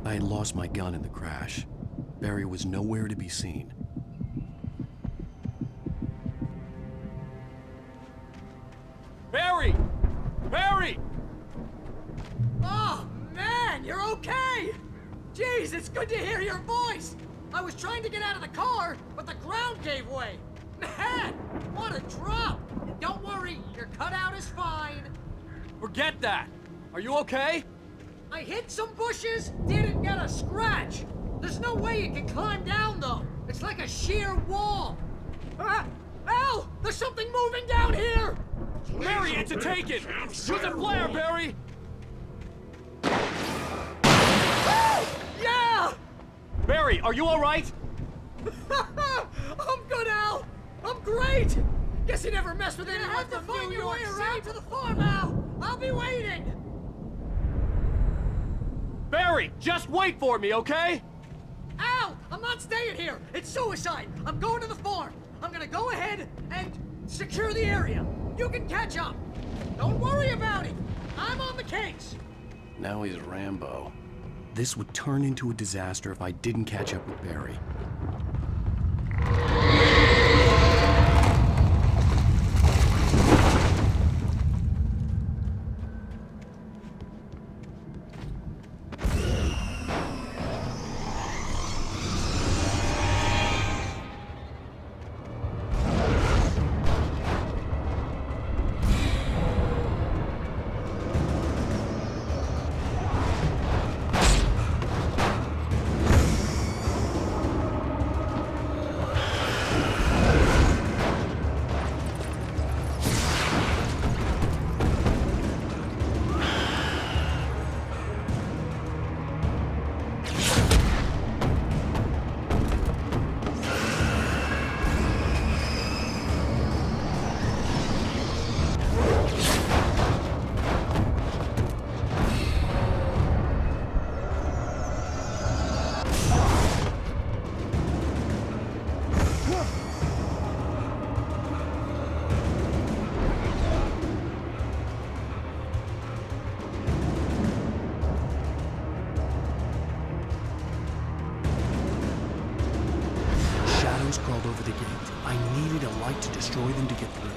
I had lost my gun in the crash. Barry was nowhere to be seen. Barry! Barry! Oh, man, you're okay! Jeez, it's good to hear your voice! I was trying to get out of the car, but the ground gave way! Man, what a drop! And don't worry, your cutout is fine. Forget that! Are you okay? I hit some bushes, didn't get a scratch! There's no way you can climb down, though! It's like a sheer wall! Al! There's something moving down here! Barry, it's a take-it! Use a flare, Barry! Yeah! Barry, are you alright? I'm good, Al! I'm great! Guess you never mess with anyone from New York. You're around to the farm, Al! I'll be waiting! Barry, just wait for me, okay? Al! I'm not staying here! It's suicide! I'm going to the farm! I'm gonna go ahead and secure the area! You can catch up! Don't worry about it! I'm on the case! Now he's Rambo. This would turn into a disaster if I didn't catch up with Barry. Crawled over the gate. I needed a light to destroy them to get through.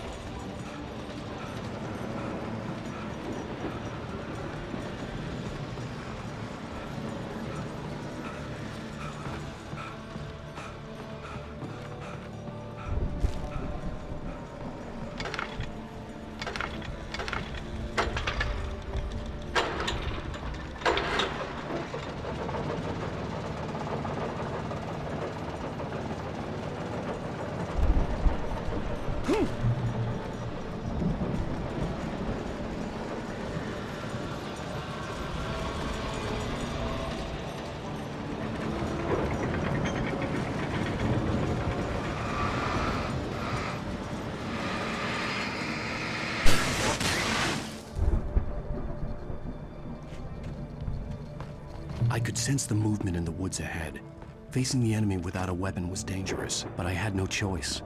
I could sense the movement in the woods ahead. Facing the enemy without a weapon was dangerous, but I had no choice.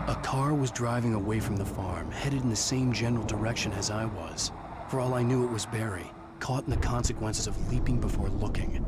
A car was driving away from the farm, headed in the same general direction as I was. For all I knew, it was Barry, caught in the consequences of leaping before looking.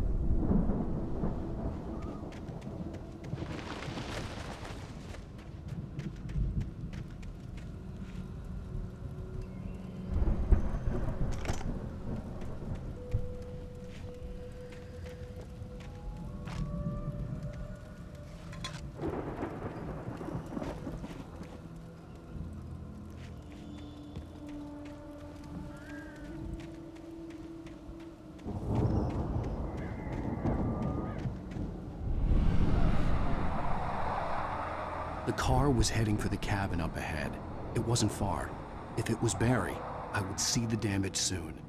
The car was heading for the cabin up ahead. It wasn't far. If it was Barry, I would see the damage soon.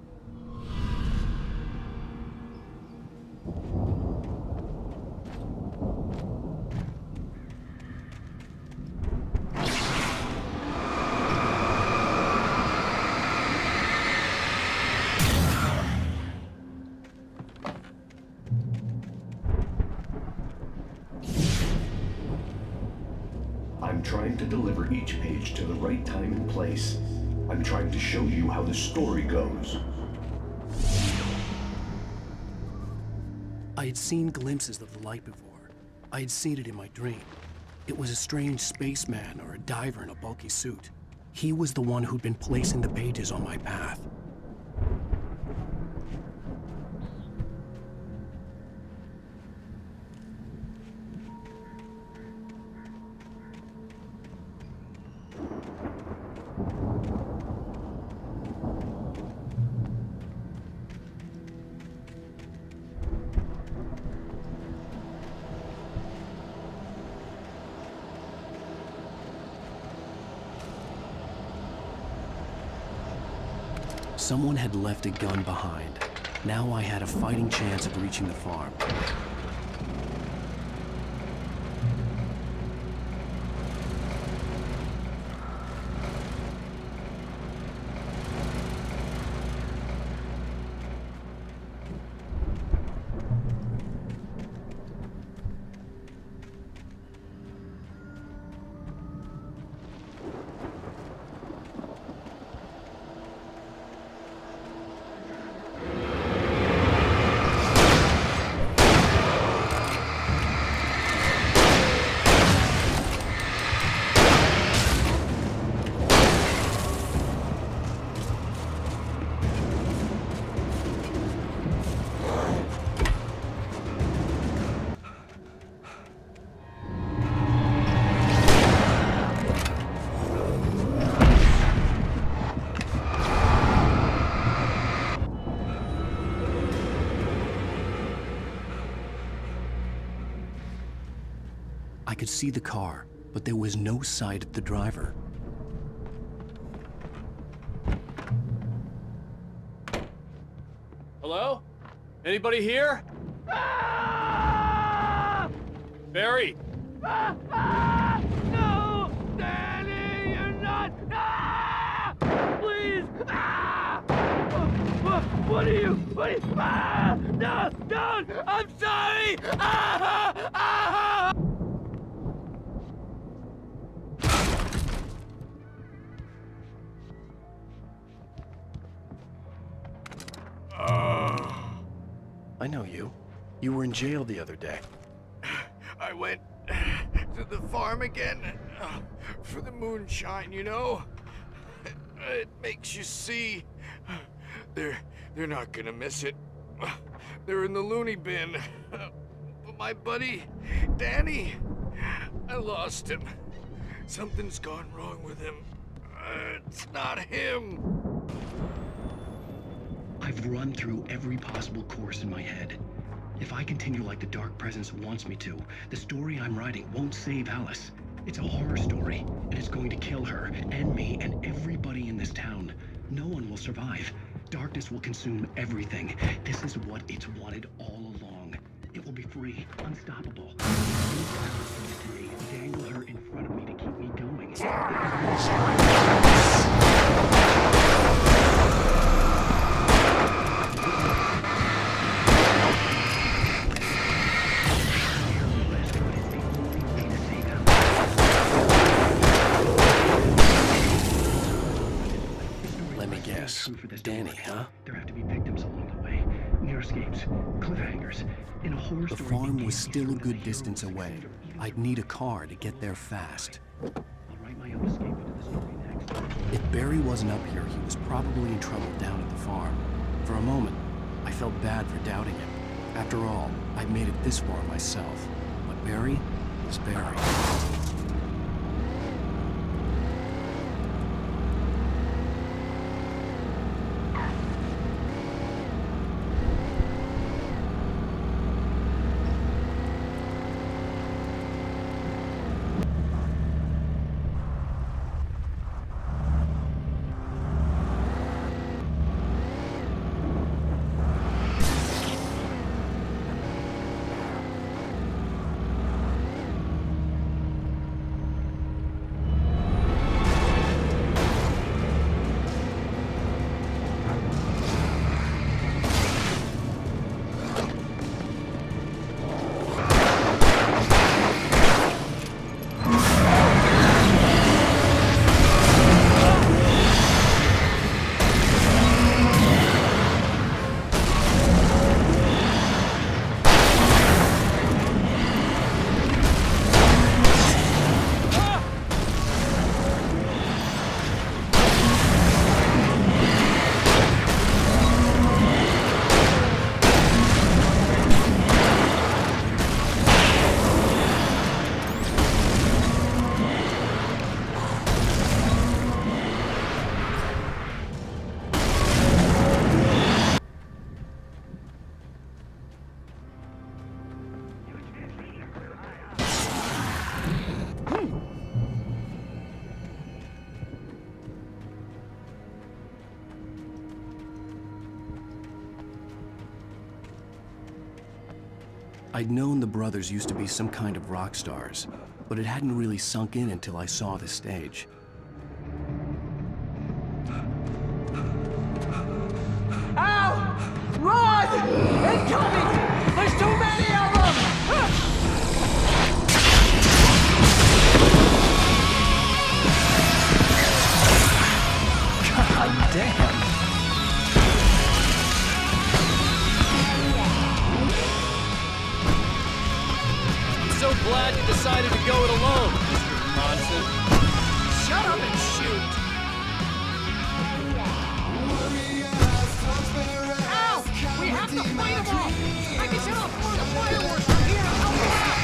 trying to deliver each page to the right time and place. I'm trying to show you how the story goes. I had seen glimpses of the light before. I had seen it in my dream. It was a strange spaceman or a diver in a bulky suit. He was the one who'd been placing the pages on my path. Someone had left a gun behind. Now I had a fighting chance of reaching the farm. I could see the car, but there was no sight of the driver. Hello? Anybody here? Ah! Barry! No! Danny, you're not! Ah! Please! Ah! What are you? Ah! No! Don't! I'm sorry! Ah! Ah! I know you. You were in jail the other day. I went to the farm again for the moonshine, you know? It makes you see. They're not gonna miss it. They're in the loony bin. But my buddy, Danny, I lost him. Something's gone wrong with him. It's not him. I've run through every possible course in my head. If I continue like the Dark Presence wants me to, the story I'm writing won't save Alice. It's a horror story, and it's going to kill her, and me, and everybody in this town. No one will survive. Darkness will consume everything. This is what it's wanted all along. It will be free, unstoppable. Today, dangle her in front of me to keep me going. Let me guess. Danny, huh? There have to be victims along the way. Near escapes, cliffhangers. In a horror The story, farm the was game still a features good the hero distance who away. succeeds or I'd need a car to get there fast. I'll write my own escape into the story next. If Barry wasn't up here, he was probably in trouble down at the farm. For a moment, I felt bad for doubting him. After all, I'd made it this far myself. But Barry was Barry. I'd known the brothers used to be some kind of rock stars, but it hadn't really sunk in until I saw the stage. Al! Run! Incoming! There's too many of them! God damn! I'm so glad you decided to go it alone, Mr. Monson. Shut up and shoot! Al! We have to fight them all! I can set off a bunch of fireworks from here! Help us out!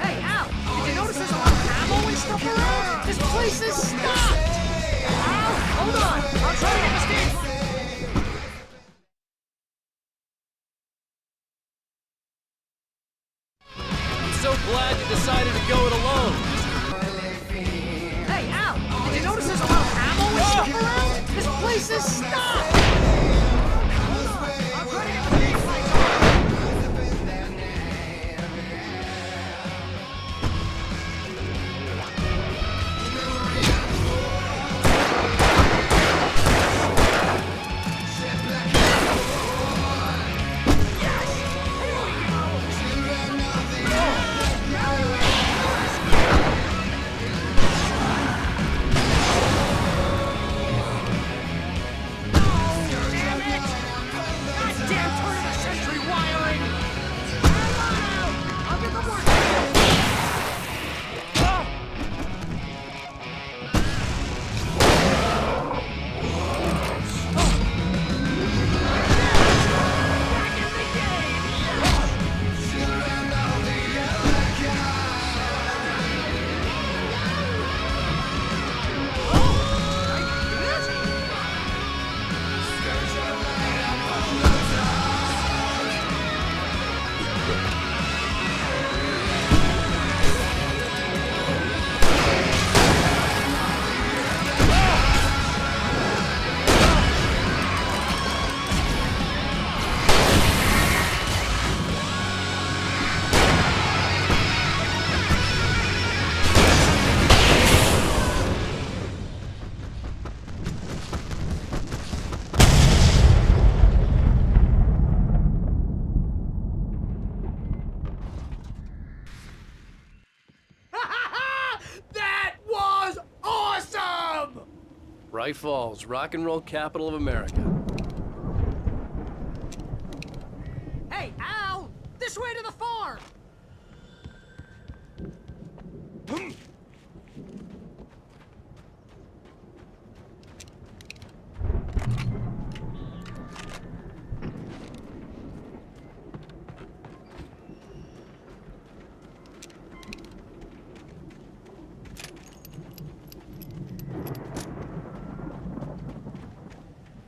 Hey, Al! Did you notice there's a lot of ammo and stuff around? This place is stocked! Al, hold on! I'll try to get the stage right. I'm so glad you decided to go it alone. Hey, Al! Did you notice there's a lot of ammo and stuff around? This place is stocked! Hold on! I'll try to get the stage right. Bright Falls, rock and roll capital of America. Hey, Al! This way to the farm!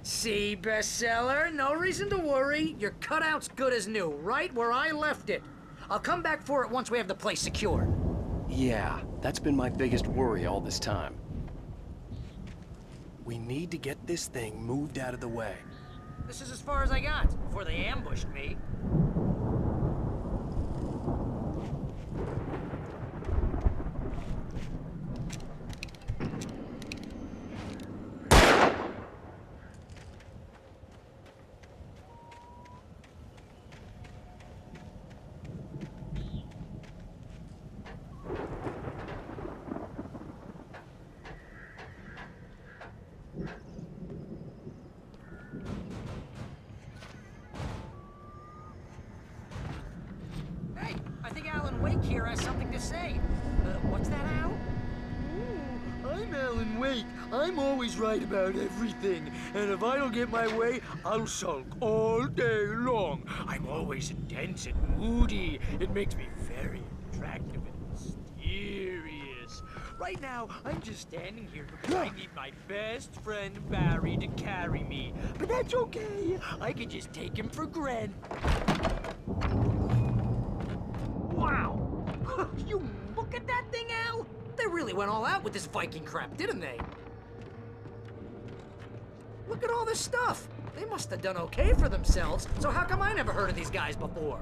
See, bestseller? No reason to worry. Your cutout's good as new, right where I left it. I'll come back for it once we have the place secured. Yeah, that's been my biggest worry all this time. We need to get this thing moved out of the way. This is as far as I got before they ambushed me. Hey, I think Alan Wake here has something to say. What's that, Al? I'm Alan Wake. I'm always right about everything. And if I don't get my way, I'll sulk all day long. I'm always intense and moody. It makes me very attractive and mysterious. Right now, I'm just standing here because I need my best friend Barry to carry me. But that's okay. I can just take him for granted. Wow! You look at that thing, Al! They really went all out with this Viking crap, didn't they? Look at all this stuff. They must have done okay for themselves, so how come I never heard of these guys before?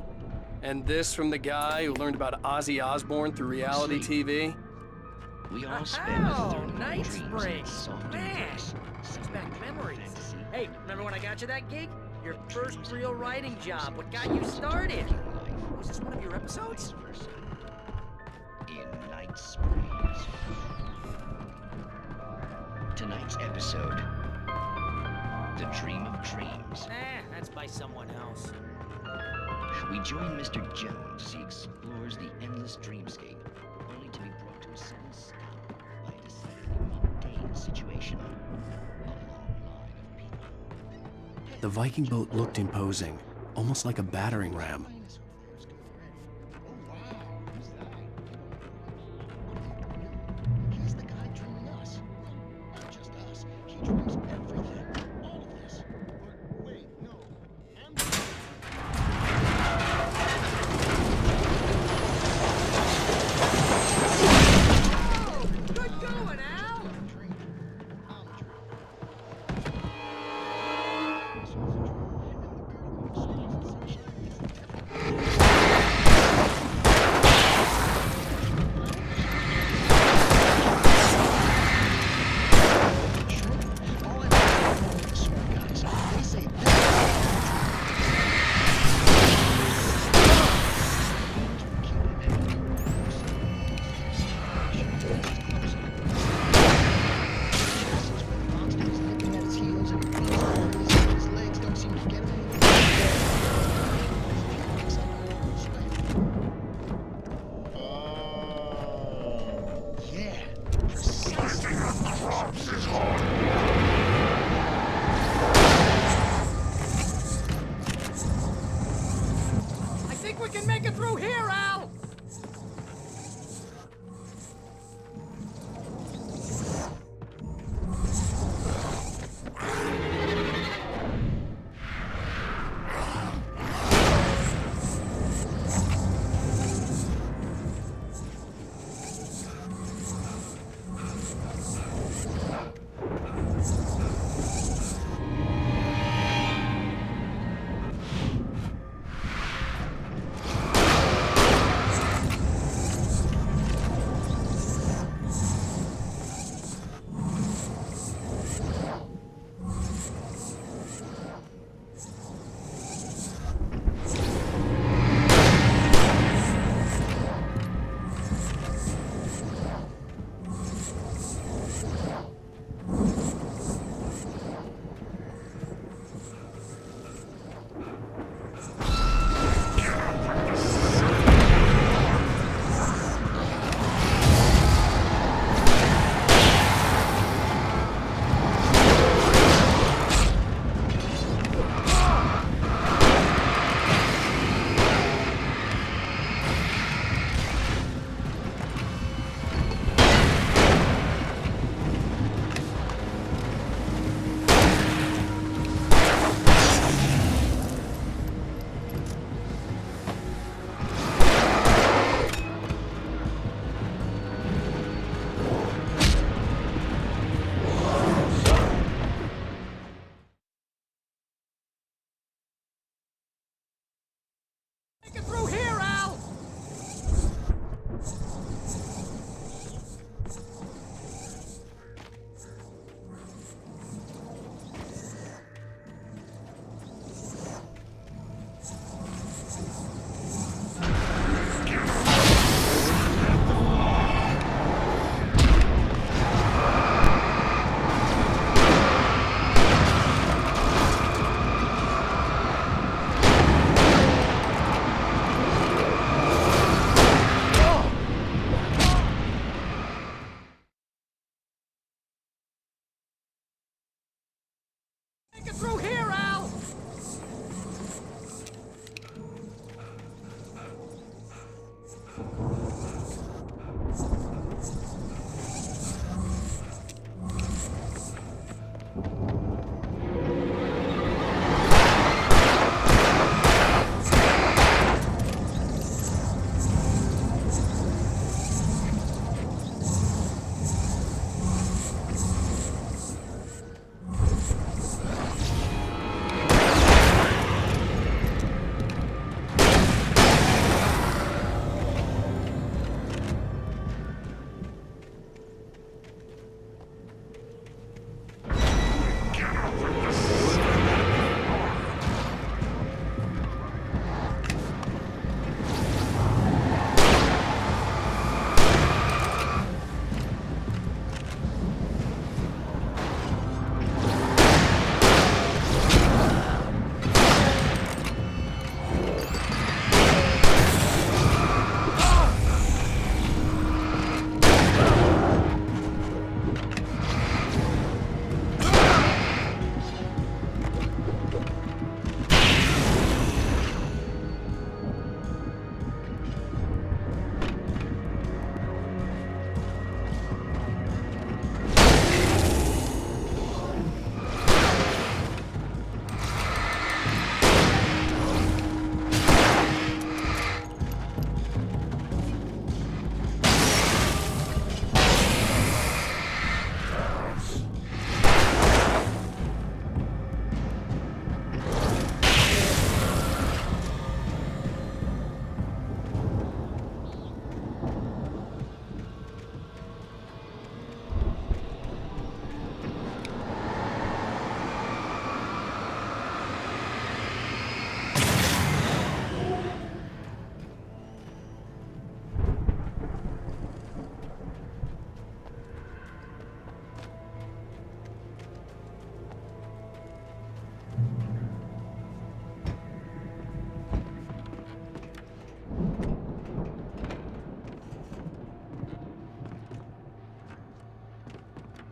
And this from the guy who learned about Ozzy Osbourne through reality TV? We all spend a Oh, third of our Night dreams in Springs. soft Man, embrace. brings back memories. Fantasy. Hey, remember when I got you that gig? Your first real writing job. What got you started? Was this one of your episodes? In Night Springs. Tonight's episode, The Dream of Dreams. That's by someone else. We join Mr. Jones as he explores the endless dreamscape, only to be brought to a sudden stop by a decidedly mundane situation. A long line of people. The Viking boat looked imposing, almost like a battering ram. He's the guy dreaming us. Not just us. He dreams everything. All of this. But wait, no. Oh, good going, Al!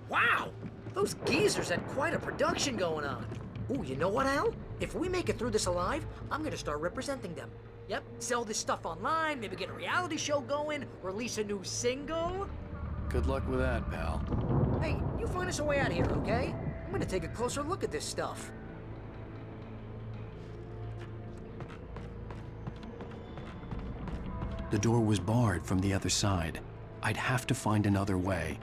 Wow! Those geezers had quite a production going on. Ooh, you know what, Al? If we make it through this alive, I'm gonna start representing them. Yep, sell this stuff online, maybe get a reality show going, release a new single. Good luck with that, pal. Hey, you find us a way out of here, okay? I'm gonna take a closer look at this stuff. The door was barred from the other side. I'd have to find another way.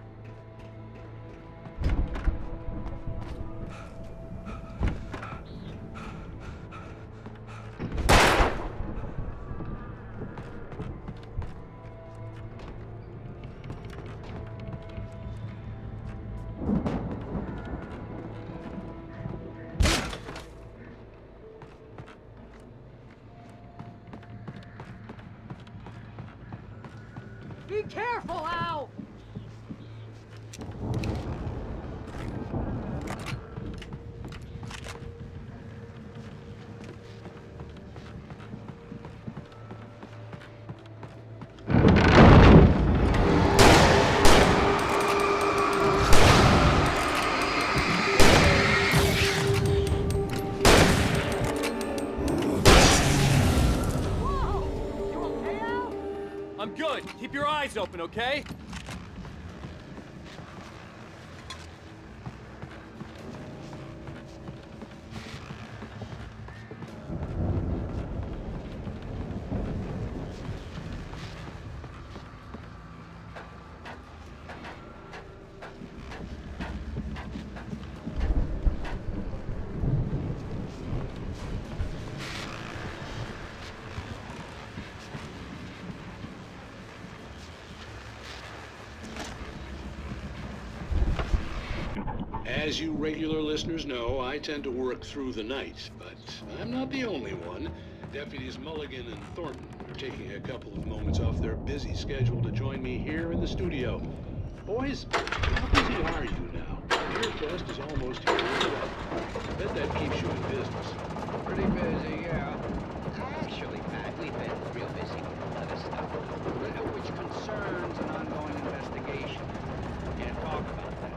Be careful, Al! Whoa! You okay, Al? I'm good. Keep your eyes open, okay? As you regular listeners know, I tend to work through the night, but I'm not the only one. Deputies Mulligan and Thornton are taking a couple of moments off their busy schedule to join me here in the studio. Boys, how busy are you now? Beer Fest is almost here. I bet that keeps you in business. Pretty busy, yeah. Actually, Pat, we've been real busy with other stuff, which concerns an ongoing investigation. Can't talk about that.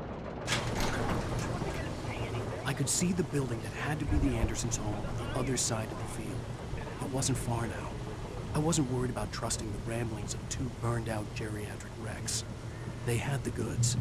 I could see the building that had to be the Andersons' home on the other side of the field. It wasn't far now. I wasn't worried about trusting the ramblings of two burned-out geriatric wrecks. They had the goods.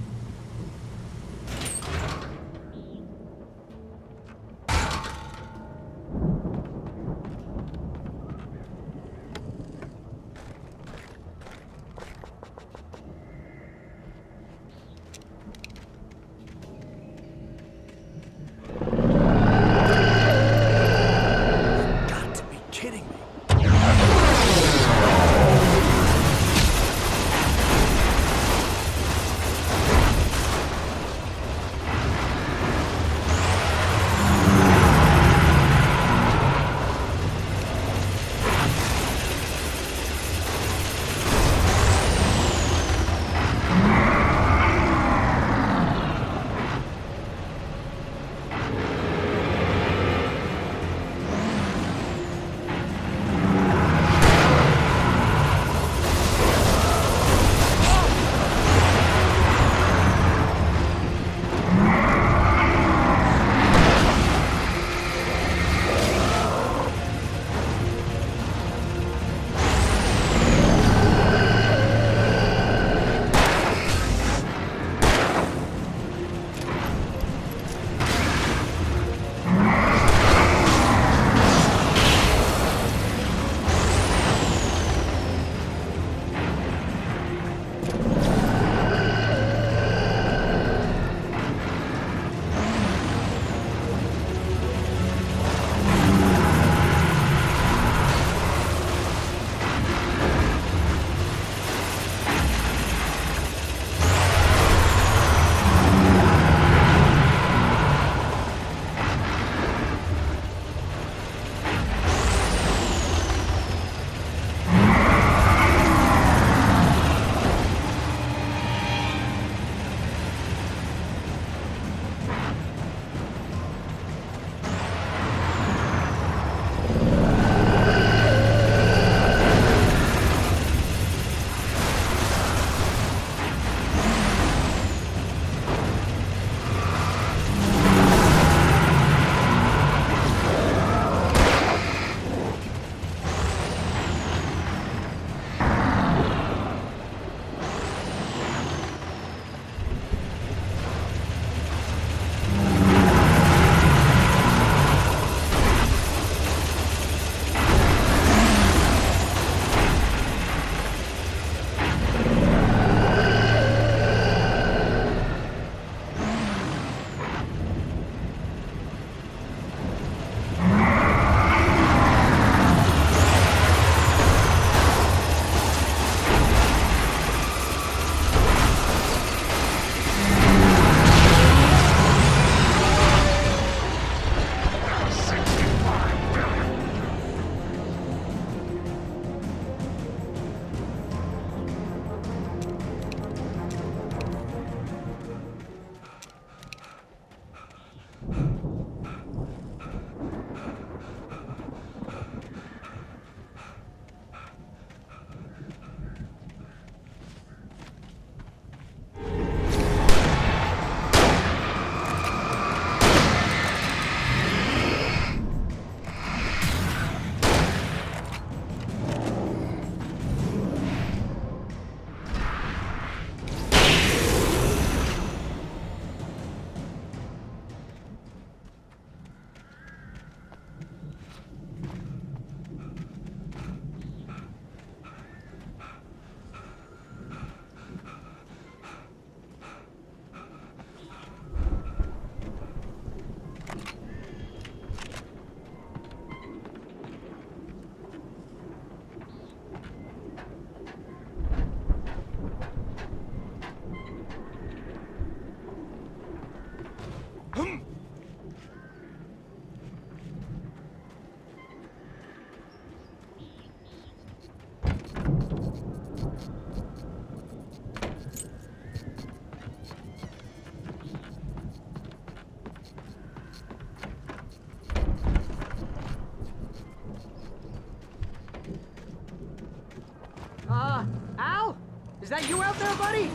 Is that you out there, buddy?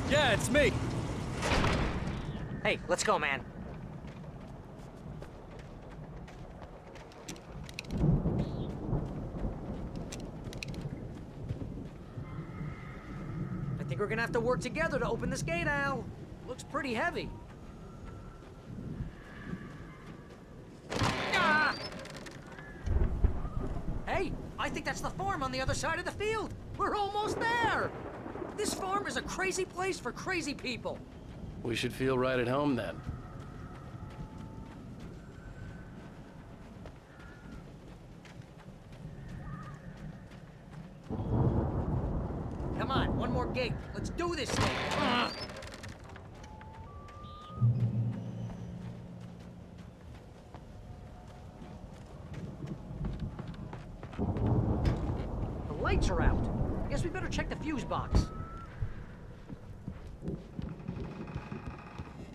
Yeah, it's me. Hey, let's go, man. I think we're gonna have to work together to open this gate, Al. Looks pretty heavy. Ah! Hey, I think that's the farm on the other side of the field. We're almost there. This farm is a crazy place for crazy people. We should feel right at home then. Come on, one more gate. Let's do this thing. The lights are out. I guess we better check the fuse box.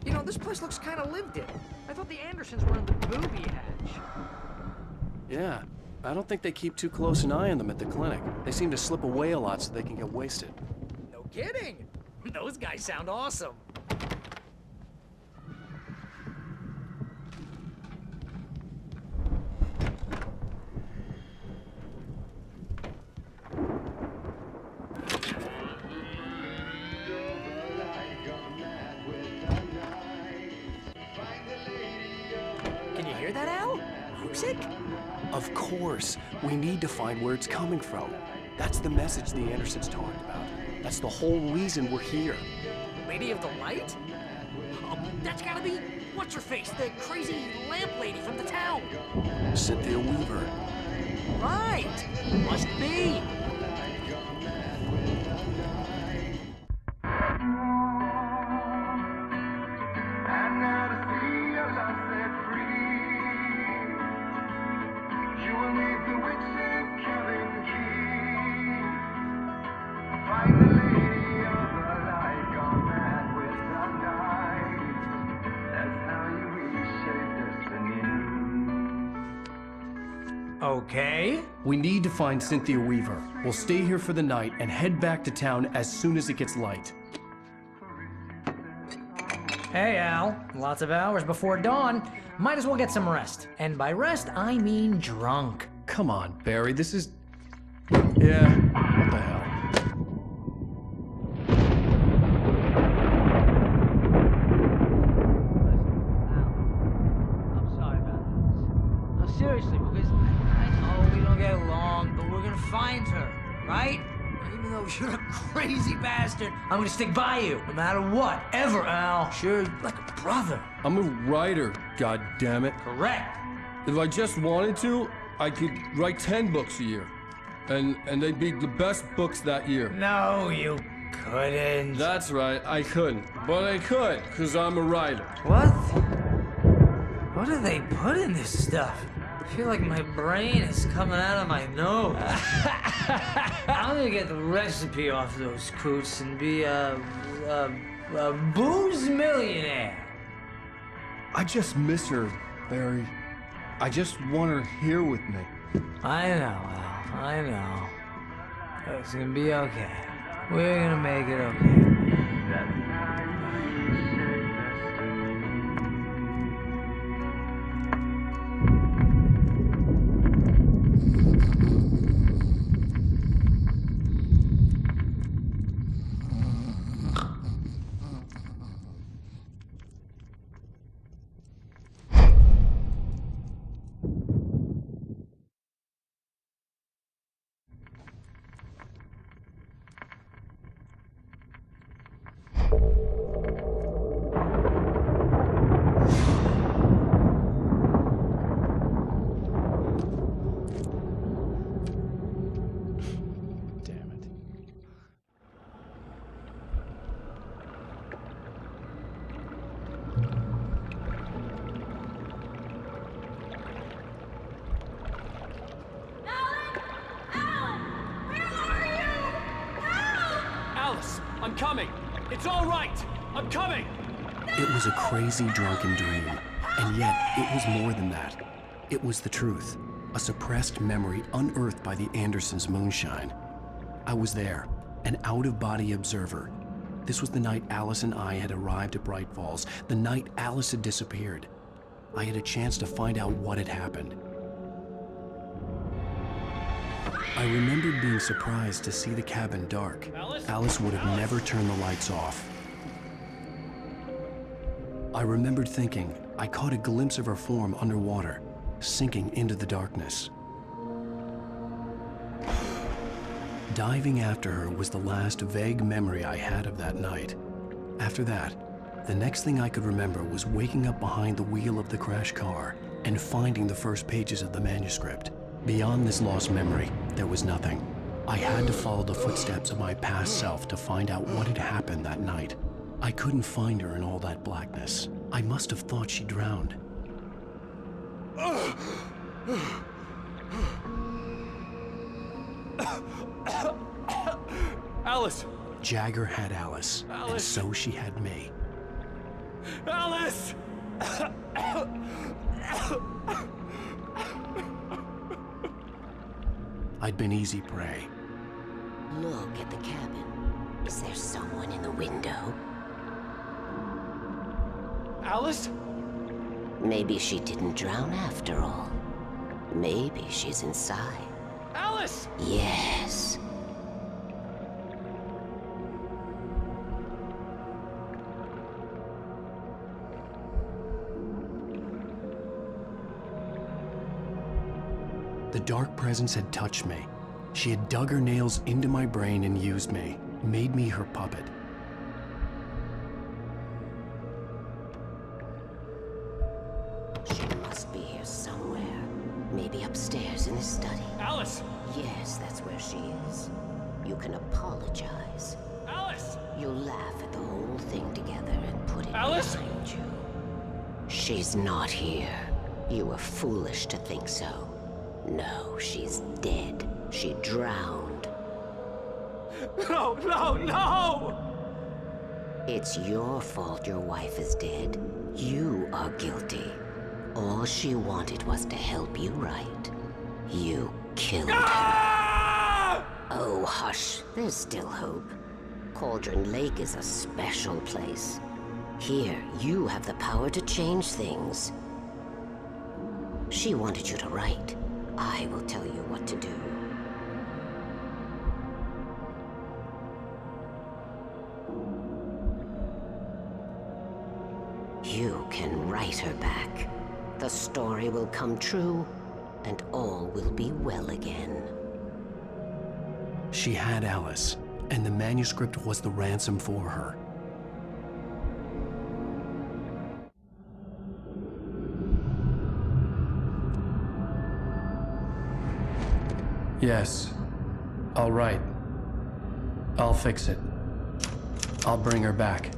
You know, this place looks kind of lived in. I thought the Andersons were in the booby hatch. Yeah, I don't think they keep too close an eye on them at the clinic. They seem to slip away a lot so they can get wasted. No kidding. Those guys sound awesome. Can you hear that, Al? Music? Of course. We need to find where it's coming from. That's the message the Andersons talked about. That's the whole reason we're here. Lady of the Light? Oh, that's gotta be what's-her-face, the crazy lamp lady from the town. Cynthia Weaver. Right! Must be. Okay. We need to find Cynthia Weaver. We'll stay here for the night and head back to town as soon as it gets light. Hey, Al. Lots of hours before dawn. Might as well get some rest. And by rest, I mean drunk. Come on, Barry, this is... Yeah, what the hell? I'm sorry about this. No, seriously, because I know we don't get along, but we're gonna find her, right? Even though you're a crazy bastard, I'm gonna stick by you, no matter what, ever, Al. Sure, like a brother. I'm a writer, goddammit. Correct. If I just wanted to, I could write 10 books a year. And they'd be the best books that year. No, you couldn't. That's right, I couldn't. But I could, because I'm a writer. What? What do they put in this stuff? I feel like my brain is coming out of my nose. I'm gonna get the recipe off those coots and be a booze millionaire. I just miss her, Barry. I just want her here with me. I know, Al. I know. It's gonna be okay. We're gonna make it okay. I'm coming! It's all right! I'm coming! It was a crazy drunken dream, and yet it was more than that. It was the truth, a suppressed memory unearthed by the Andersons' moonshine. I was there, an out-of-body observer. This was the night Alice and I had arrived at Bright Falls, the night Alice had disappeared. I had a chance to find out what had happened. I remembered being surprised to see the cabin dark. Alice would have never turned the lights off. I remembered thinking I caught a glimpse of her form underwater, sinking into the darkness. Diving after her was the last vague memory I had of that night. After that, the next thing I could remember was waking up behind the wheel of the crashed car and finding the first pages of the manuscript. Beyond this lost memory, there was nothing. I had to follow the footsteps of my past self to find out what had happened that night. I couldn't find her in all that blackness. I must have thought she drowned. Alice! Jagger had Alice, and so she had me. Alice! I'd been easy prey. Look at the cabin. Is there someone in the window? Alice? Maybe she didn't drown after all. Maybe she's inside. Alice! Yes. The dark presence had touched me. She had dug her nails into my brain and used me, made me her puppet. She must be here somewhere. Maybe upstairs in the study. Alice! Yes, that's where she is. You can apologize. Alice! You'll laugh at the whole thing together and put it Alice? behind you. She's not here. You were foolish to think so. No, she's dead. She drowned. No, no, no! It's your fault your wife is dead. You are guilty. All she wanted was to help you right. You killed her. Oh, hush. There's still hope. Cauldron Lake is a special place. Here, you have the power to change things. She wanted you to write. I will tell you what to do. You can write her back. The story will come true, and all will be well again. She had Alice, and the manuscript was the ransom for her. Yes. All right. I'll fix it. I'll bring her back.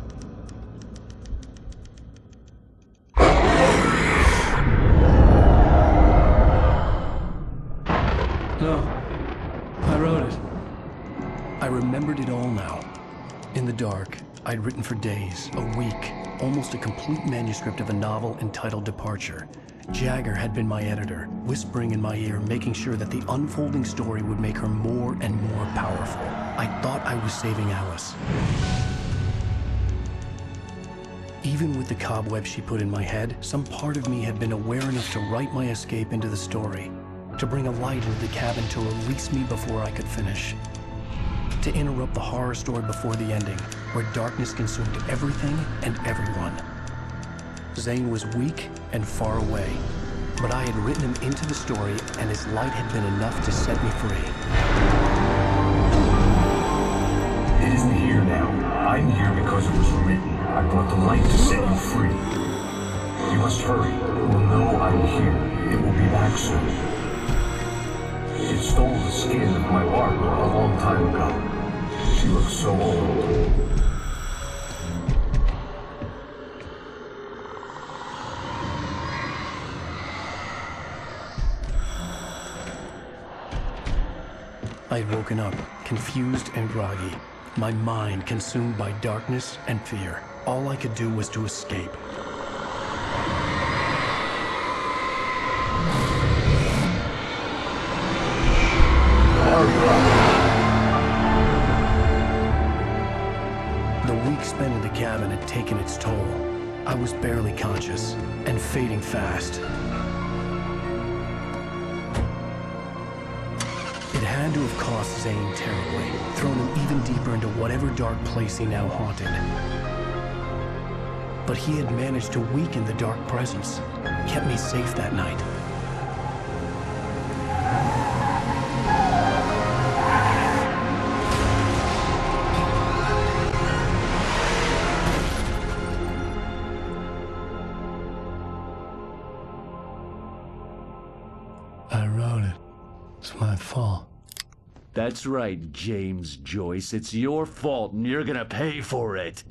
No. I wrote it. I remembered it all now. In the dark, I'd written for days, a week, almost a complete manuscript of a novel entitled Departure. Jagger had been my editor, whispering in my ear, making sure that the unfolding story would make her more and more powerful. I thought I was saving Alice. Even with the cobweb she put in my head, some part of me had been aware enough to write my escape into the story, to bring a light into the cabin to release me before I could finish, to interrupt the horror story before the ending, where darkness consumed everything and everyone. Zane was weak and far away, but I had written him into the story, and his light had been enough to set me free. It isn't here now. I'm here because it was written. I brought the light to set you free. You must hurry. It will know I'm here. It will be back soon. It stole the skin of my art a long time ago. She looks so old. I had woken up, confused and groggy, my mind consumed by darkness and fear. All I could do was to escape. unconscious and fading fast. It had to have cost Zane terribly, thrown him even deeper into whatever dark place he now haunted. But he had managed to weaken the dark presence, kept me safe that night. I wrote it. It's my fault. That's right, James Joyce. It's your fault, and you're gonna pay for it.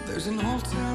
There's an old town